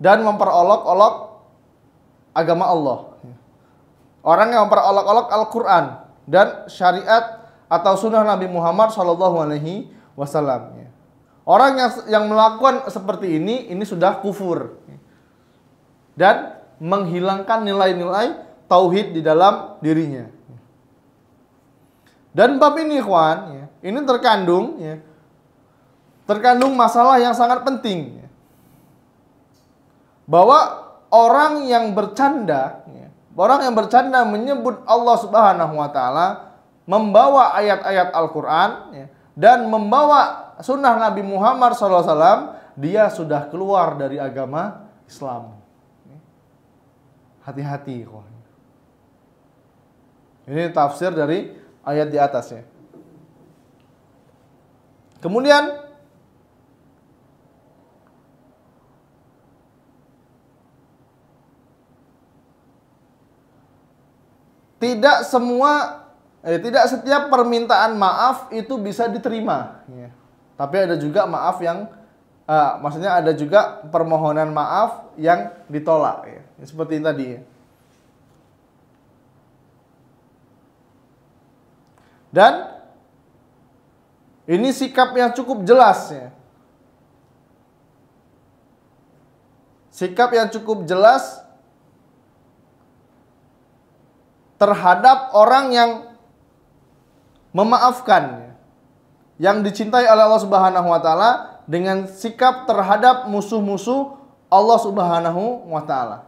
dan memperolok-olok agama Allah. Orang yang memperolok-olok Al-Qur'an dan syariat atau sunnah Nabi Muhammad Shallallahu Alaihi Wasallam. Orang yang melakukan seperti ini sudah kufur dan menghilangkan nilai-nilai tauhid di dalam dirinya. Dan bab ini, ikhwan, ini terkandung masalah yang sangat penting, bahwa orang yang bercanda menyebut Allah Subhanahu Wa Taala, membawa ayat-ayat Al-Quran dan membawa sunnah Nabi Muhammad SAW, dia sudah keluar dari agama Islam. Hati-hati. Ini tafsir dari ayat di atasnya. Kemudian tidak setiap permintaan maaf itu bisa diterima. Tapi ada juga maaf yang, maksudnya ada juga permohonan maaf yang ditolak. Seperti ini tadi. Dan ini sikap yang cukup jelas. Sikap yang cukup jelas terhadap orang yang memaafkan, yang dicintai oleh Allah Subhanahu wa taala, dengan sikap terhadap musuh-musuh Allah Subhanahu wa taala.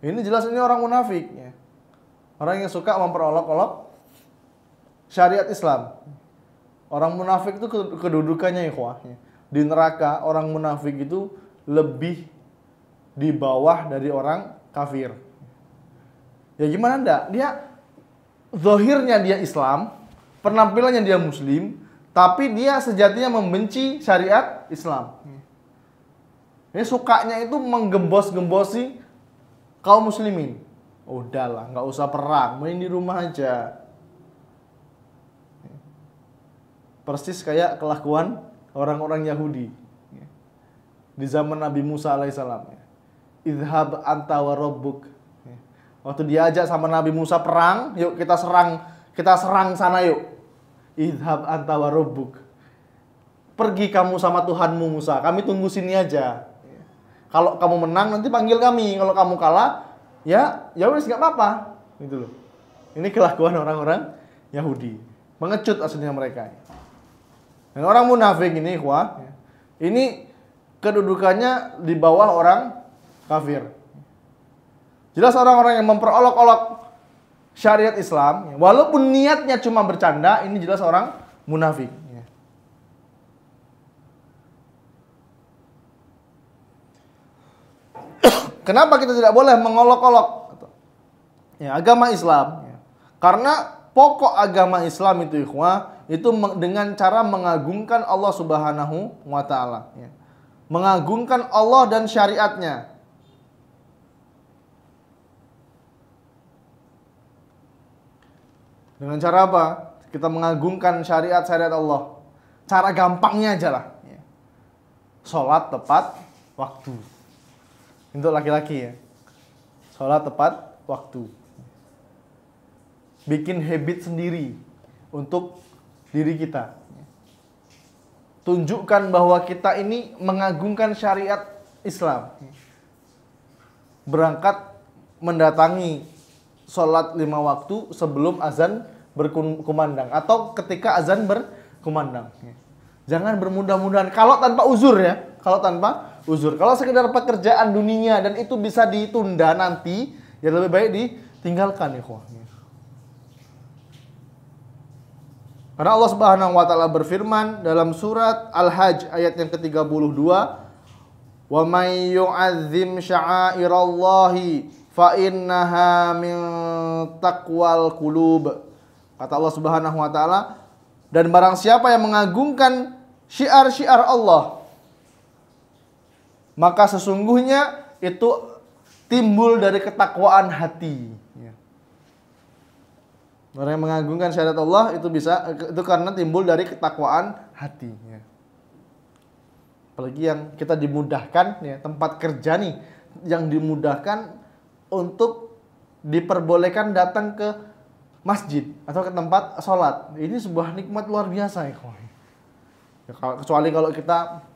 Ini jelas ini orang munafik. Orang yang suka memperolok-olok syariat Islam. Orang munafik itu kedudukannya, ikhwah, di neraka orang munafik itu lebih di bawah dari orang kafir. Ya gimana enggak? Dia zahirnya dia Islam, penampilannya dia muslim, tapi dia sejatinya membenci syariat Islam. Ini sukanya itu menggembos-gembosi kaum muslimin. Udahlah, nggak usah perang, main di rumah aja. Persis kayak kelakuan orang-orang Yahudi di zaman Nabi Musa alaihissalam. Idhab anta wa rabbuk. Waktu diajak sama Nabi Musa perang, yuk kita serang sana yuk. Idhab anta wa rabbuk. Pergi kamu sama Tuhanmu Musa, kami tunggu sini aja. Kalau kamu menang nanti panggil kami, kalau kamu kalah ya wes nggak apa-apa. Gitu loh. Ini kelakuan orang-orang Yahudi. Mengecut aslinya mereka. Dan orang munafik ini, ini kedudukannya di bawah orang kafir. Jelas orang-orang yang memperolok-olok syariat Islam, walaupun niatnya cuma bercanda, ini jelas orang munafik. Kenapa kita tidak boleh mengolok-olok agama Islam? Karena pokok agama Islam itu, itu dengan cara mengagungkan Allah Subhanahu wa taala. Mengagungkan Allah dan syariatnya. Dengan cara apa? Kita mengagungkan syariat-syariat Allah. Cara gampangnya aja lah. Sholat tepat waktu. Untuk laki-laki sholat tepat waktu. Bikin habit sendiri untuk diri kita. Tunjukkan bahwa kita ini mengagungkan syariat Islam. berangkat mendatangi sholat 5 waktu sebelum azan berkumandang atau ketika azan berkumandang. Jangan bermudah-mudahan kalau tanpa uzur ya. Kalau tanpa uzur. Kalau sekedar pekerjaan dunia dan itu bisa ditunda nanti, ya lebih baik ditinggalkan ikhwah. Karena Allah Subhanahu wa taala berfirman dalam surat Al-Hajj ayat yang ke-32, "Wa may yu'azzim sya'airallahi fa innaha min taqwal qulub." Kata Allah Subhanahu wa taala, dan barang siapa yang mengagungkan syiar-syiar Allah, maka sesungguhnya itu timbul dari ketakwaan hati. Orang yang mengagungkan syariat Allah itu karena timbul dari ketakwaan hati. Apalagi yang kita dimudahkan, ya, tempat kerja nih, yang dimudahkan untuk diperbolehkan datang ke masjid atau ke tempat sholat. Ini sebuah nikmat luar biasa ya, kecuali kalau kita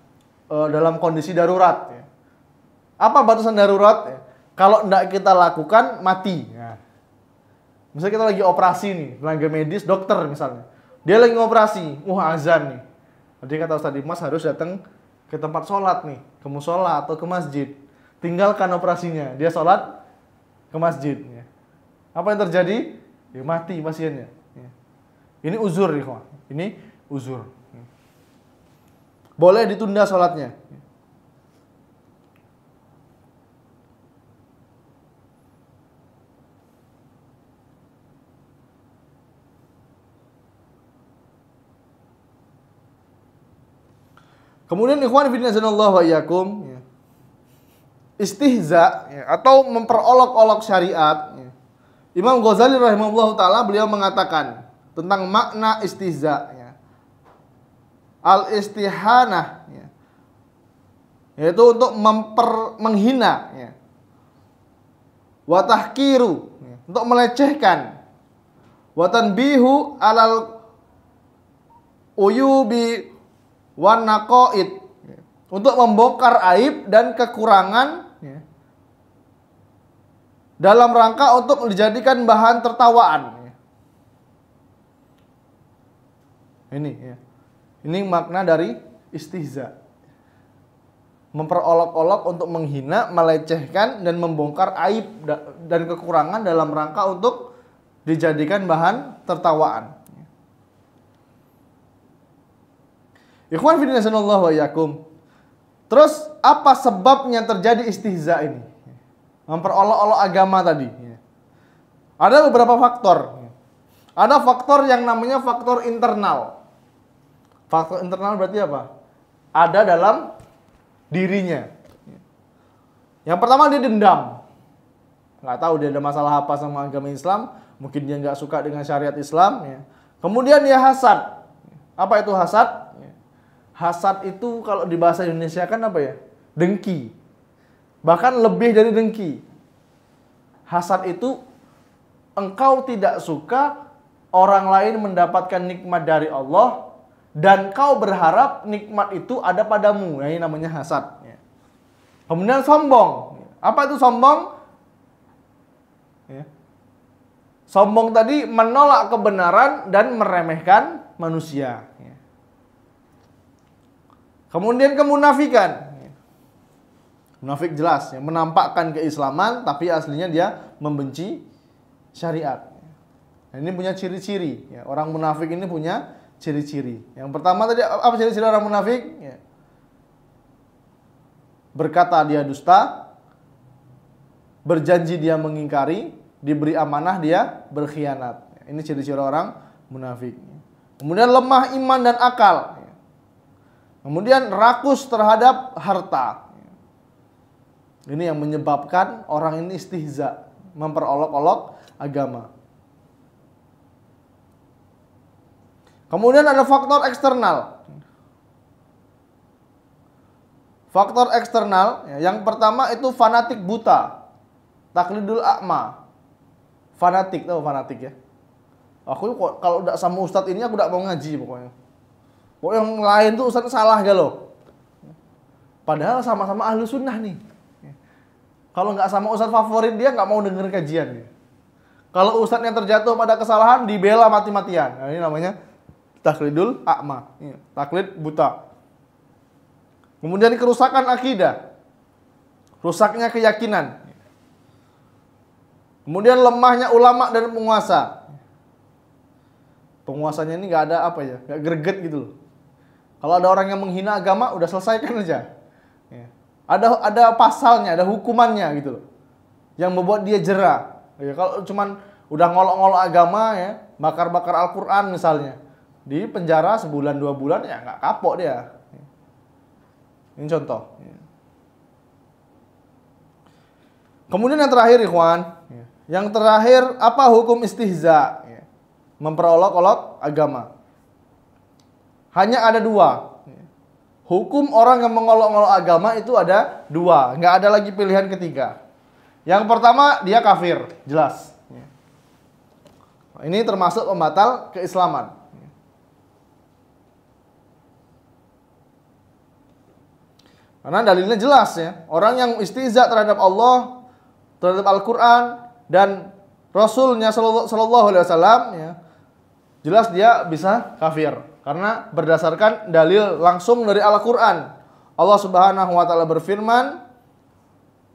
dalam kondisi darurat. Ya. Apa batasan darurat? Ya. Kalau tidak kita lakukan, mati. Ya. Misalnya kita lagi operasi nih, tenaga medis, dokter misalnya. Dia lagi ngoperasi, azan nih. Jadi kata Ustaz Dimas harus datang ke tempat sholat nih, ke musola atau ke masjid. Tinggalkan operasinya, dia sholat ke masjid. Ya. Apa yang terjadi? Ya, mati pasiennya. Ya. Ini uzur nih, ini uzur. Boleh ditunda sholatnya. Kemudian ikhwan fillah wa iyyakum, istihza ya, atau memperolok-olok syariat. Ya. Imam Ghazali rahimahullah taala beliau mengatakan tentang makna istihza. Ya. Al-istihanah, ya, yaitu untuk menghina, ya. Wa tahkiru, ya, untuk melecehkan. Wa tanbihu alal uyubi wan naqaid, untuk membongkar aib dan kekurangan, ya, dalam rangka untuk dijadikan bahan tertawaan. Ya. Ini makna dari istihza. Memperolok-olok untuk menghina, melecehkan dan membongkar aib dan kekurangan dalam rangka untuk dijadikan bahan tertawaan. Ikhwan fillah wa iyyakum. Terus apa sebabnya terjadi istihza ini? Memperolok-olok agama tadi. Ada beberapa faktor. Ada faktor yang namanya faktor internal. Faktor internal berarti apa? Ada dalam dirinya. Yang pertama dia dendam. Nggak tahu dia ada masalah apa sama agama Islam. Mungkin dia nggak suka dengan syariat Islam. Kemudian dia hasad. Apa itu hasad? Hasad itu kalau di bahasa Indonesia kan apa ya? Dengki. Bahkan lebih dari dengki. Hasad itu engkau tidak suka orang lain mendapatkan nikmat dari Allah dan kau berharap nikmat itu ada padamu. Nah, ini namanya hasad. Kemudian sombong. Apa itu sombong? Sombong tadi menolak kebenaran dan meremehkan manusia. Kemudian kemunafikan. Munafik jelas, ya, menampakkan keislaman tapi aslinya dia membenci syariat. Nah, ini punya ciri-ciri. Ya, orang munafik ini punya ciri-ciri. Yang pertama tadi apa ciri-ciri orang munafik? Ya. Berkata dia dusta, berjanji dia mengingkari, diberi amanah dia berkhianat. Ini ciri-ciri orang munafik. Kemudian lemah iman dan akal. Kemudian rakus terhadap harta. Ini yang menyebabkan orang ini istihza, memperolok-olok agama. Kemudian ada faktor eksternal. Faktor eksternal, yang pertama itu fanatik buta. Taklidul a'ma. Fanatik, tahu fanatik ya? Aku kalau udah sama ustadz ini aku udah mau ngaji pokoknya. Pokoknya yang lain tuh ustadz salah gak loh. Padahal sama-sama ahlu sunnah nih. Kalau nggak sama ustadz favorit dia nggak mau denger kajian. Kalau ustadznya terjatuh pada kesalahan dibela mati-matian. Nah, ini namanya taklidul a'ma, taklid buta. Kemudian kerusakan akidah, rusaknya keyakinan. Kemudian lemahnya ulama dan penguasa. Penguasanya ini nggak ada apa ya, nggak greget gitu loh. Kalau ada orang yang menghina agama, udah selesaikan aja. Ya. Ada pasalnya, ada hukumannya gitu loh, yang membuat dia jera. Ya, kalau cuman udah ngolok-ngolok agama ya, bakar-bakar Al-Quran misalnya, di penjara sebulan 2 bulan ya nggak kapok dia. Ini contoh. Kemudian yang terakhir ikhwan, yang terakhir apa hukum istihza? Memperolok-olok agama. Hanya ada 2. Hukum orang yang mengolok-olok agama itu ada 2. Nggak ada lagi pilihan ketiga. Yang pertama, dia kafir. Jelas. Ini termasuk pembatal keislaman. Karena dalilnya jelas ya. Orang yang istihza terhadap Allah, terhadap Al-Quran, dan Rasulnya Sallallahu Alaihi Wasallam ya, jelas dia bisa kafir karena berdasarkan dalil langsung dari Al-Qur'an. Allah Subhanahu wa taala berfirman,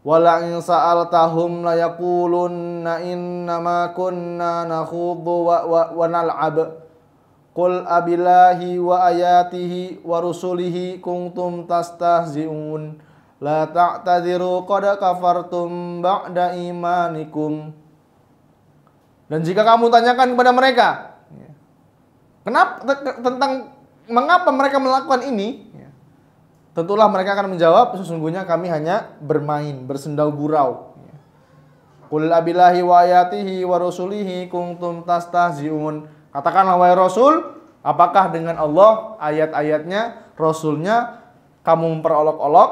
"Wala in sa'altahum la yaqulunna innama kunna nakhudhu wa nal'ab. Qul abillahi wa ayatihi wa rusulihi kuntum tastahzi'un. La ta'tadiru qad kafartum ba'da imanikum." Dan jika kamu tanyakan kepada mereka, mengapa mereka melakukan ini? Tentulah mereka akan menjawab, sesungguhnya kami hanya bermain, bersendau gurau. Qul abillahi wa ayatihi wa rusulihi kuntum tastahzi'un. Katakanlah wahai Rasul, apakah dengan Allah, ayat-ayatnya, Rasulnya kamu memperolok-olok?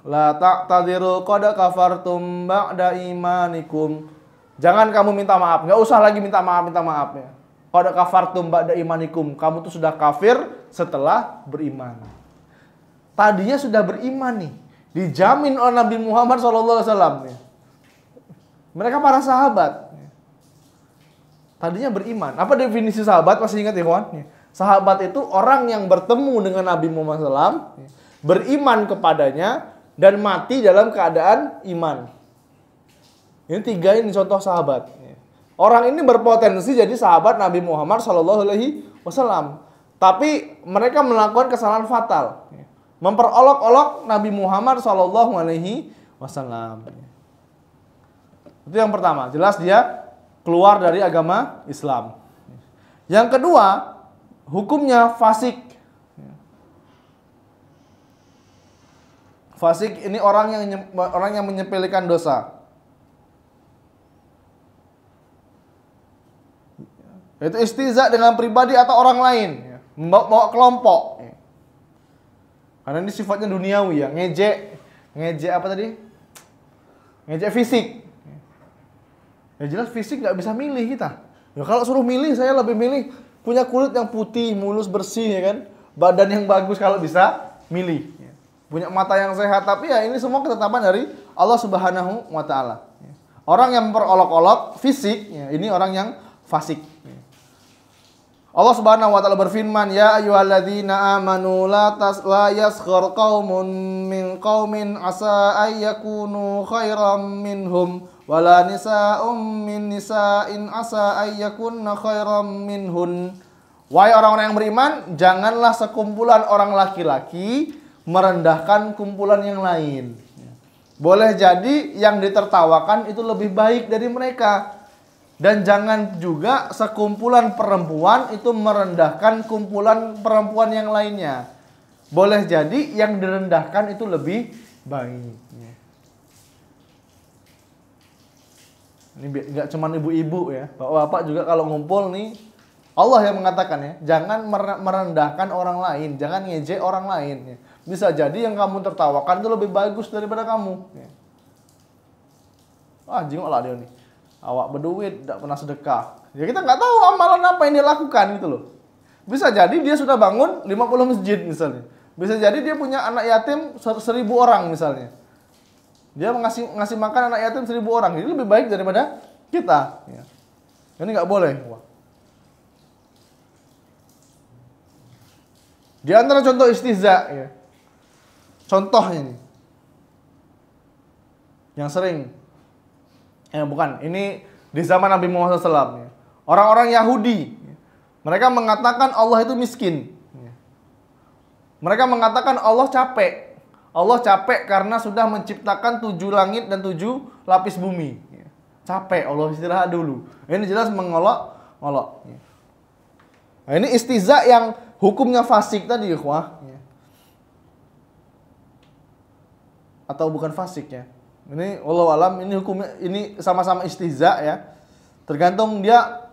La ta'tadiru qad kafartum ba'da imanikum. Jangan kamu minta maaf, nggak usah lagi minta maaf ya. Qad kafartum ba'da imanikum, kamu tuh sudah kafir setelah beriman. Tadinya sudah beriman nih, dijamin oleh Nabi Muhammad SAW. Mereka para sahabat. Tadinya beriman. Apa definisi sahabat? Masih ingat ya kawan? Sahabat itu orang yang bertemu dengan Nabi Muhammad SAW, beriman kepadanya, dan mati dalam keadaan iman. Ini 3 ini contoh sahabat. Orang ini berpotensi jadi sahabat Nabi Muhammad SAW. Tapi mereka melakukan kesalahan fatal. Memperolok-olok Nabi Muhammad SAW. Itu yang pertama. Jelas dia keluar dari agama Islam. Yang kedua, hukumnya fasik. Fasik ini orang yang menyepelekan dosa. Itu istihza dengan pribadi atau orang lain, membawa kelompok. Karena ini sifatnya duniawi ya, ngejek apa tadi? Ngejek fisik. Ya jelas fisik nggak bisa milih kita. Ya kalau suruh milih, saya lebih milih punya kulit yang putih, mulus bersih ya kan, badan yang bagus kalau bisa milih. Punya mata yang sehat, tapi ya ini semua ketetapan dari Allah Subhanahu wa taala. Orang yang memperolok-olok fisik, ya, ini orang yang fasik. Allah Subhanahu wa taala berfirman, "Ya ayyuhalladzina amanu la yaskhar qaumun min qaumin asa ay yakunu khairam minhum wala nisa'um min nisa'in asa ay yakunna khairam minhun." Wahai orang-orang yang beriman, janganlah sekumpulan orang laki-laki merendahkan kumpulan yang lain. Boleh jadi yang ditertawakan itu lebih baik dari mereka. Dan jangan juga sekumpulan perempuan itu merendahkan kumpulan perempuan yang lainnya. Boleh jadi yang direndahkan itu lebih baik. Ini nggak cuma ibu-ibu ya, bapak-bapak juga kalau ngumpul nih, Allah yang mengatakan ya, jangan merendahkan orang lain, jangan ngejek orang lain. Bisa jadi yang kamu tertawakan itu lebih bagus daripada kamu. Jengoklah dia nih. Awak berduit, tidak pernah sedekah. Ya kita nggak tahu amalan apa yang dia lakukan gitu loh. Bisa jadi dia sudah bangun 50 masjid misalnya. Bisa jadi dia punya anak yatim 1000 orang misalnya. Dia ngasih makan anak yatim 1000 orang. Ini lebih baik daripada kita. Ya. Ini nggak boleh. Wah. Di antara contoh istihza, ya. Contohnya nih, yang sering, bukan, ini di zaman Nabi Muhammad SAW. Ya. Orang-orang Yahudi, ya. Mereka mengatakan Allah itu miskin. Ya. Mereka mengatakan Allah capek. Allah capek karena sudah menciptakan 7 langit dan 7 lapis bumi. Ya. Capek, Allah istirahat dulu. Ini jelas mengolok-olok. Ya. Nah, ini istihza yang hukumnya fasik tadi, ikhwah. Ya. Atau bukan fasik ya. Ini wallahu alam, ini hukumnya ini sama-sama istihza ya. Tergantung dia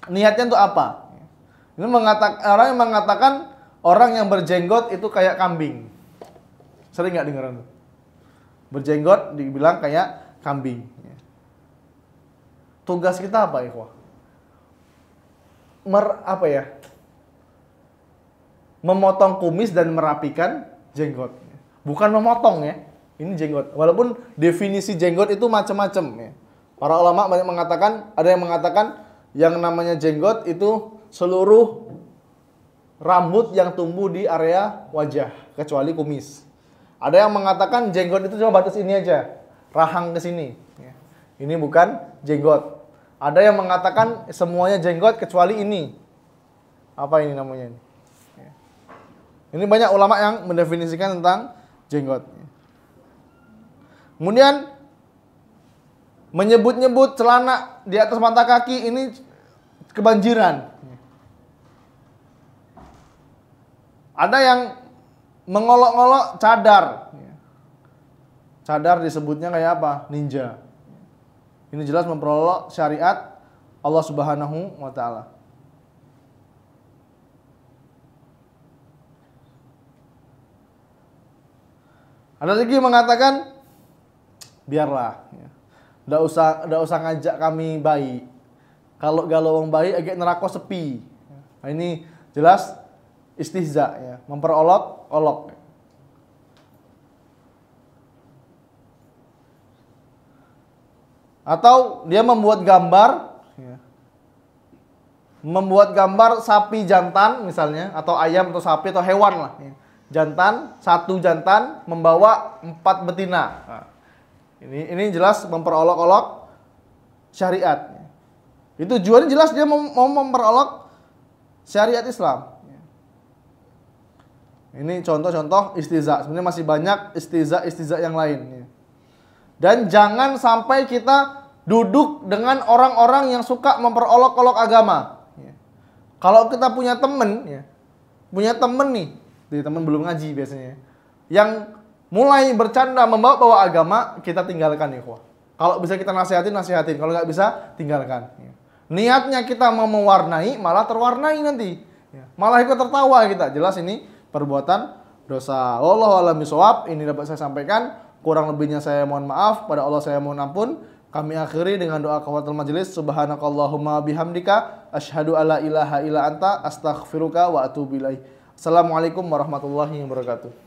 niatnya untuk apa. Ini orang yang mengatakan orang yang berjenggot itu kayak kambing. Sering nggak dengar itu? Berjenggot dibilang kayak kambing. Tugas kita apa, ikhwah? Memotong kumis dan merapikan jenggot. Bukan memotong ya. Ini jenggot. Walaupun definisi jenggot itu macam-macam ya. Para ulama banyak mengatakan, ada yang mengatakan yang namanya jenggot itu seluruh rambut yang tumbuh di area wajah kecuali kumis. Ada yang mengatakan jenggot itu cuma batas ini aja, rahang ke sini. Ini bukan jenggot. Ada yang mengatakan semuanya jenggot kecuali ini. Apa ini namanya? Ini banyak ulama yang mendefinisikan tentang jenggot. Kemudian menyebut-nyebut celana di atas mata kaki ini kebanjiran. Ada yang mengolok-olok cadar. Cadar disebutnya kayak apa? Ninja. Ini jelas memperolok syariat Allah Subhanahu wa taala. Ada lagi yang mengatakan biarlah, nggak usah ngajak kami bayi. Kalau galau wong bayi agak neraka sepi. Nah, ini jelas istihza ya, memperolok-olok. Atau dia membuat gambar sapi jantan misalnya, atau ayam atau sapi atau hewan lah. Jantan, satu jantan membawa 4 betina. Nah, ini jelas memperolok-olok syariat. Itu tujuannya jelas dia mau memperolok syariat Islam. Ini contoh-contoh istihza. Sebenarnya masih banyak istihza yang lain. Dan jangan sampai kita duduk dengan orang-orang yang suka memperolok-olok agama. Kalau kita punya temen nih, temen belum ngaji biasanya, yang mulai bercanda membawa-bawa agama, kita tinggalkan ya, kalau bisa kita nasihatin. Kalau nggak bisa, tinggalkan. Niatnya kita mau mewarnai, malah terwarnai nanti. Malah ikut tertawa kita. Jelas ini perbuatan dosa. Wallahu a'lam bishawab. Ini dapat saya sampaikan. Kurang lebihnya saya mohon maaf. Pada Allah saya mohon ampun. Kami akhiri dengan doa kafatul majelis. Subhanakallahumma bihamdika asyhadu alla ilaha illa anta astaghfiruka wa atubu ilaik. Assalamualaikum warahmatullahi wabarakatuh.